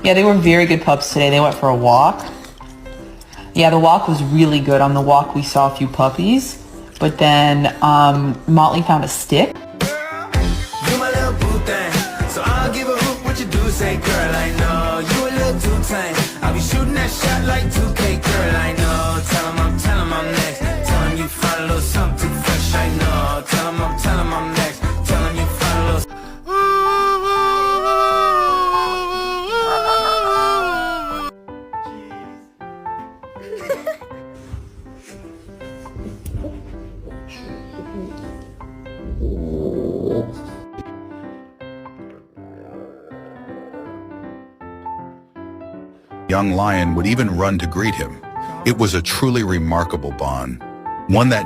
Yeah, they were very good pups today. They went for a walk. Yeah, the walk was really good. On the walk, we saw a few puppies. But then Motley found a stick. You my little boo thing, so I'll give a hoot what you do. Say, girl, I know you a little too tame. I'll be shooting that shot like 2K, girl, I know. Tell him I'm next. Tell him you find a little something too fresh, I know. Tell him I'm next. Tell him you find a little. Young lion would even run to greet him. It was a truly remarkable bond, one that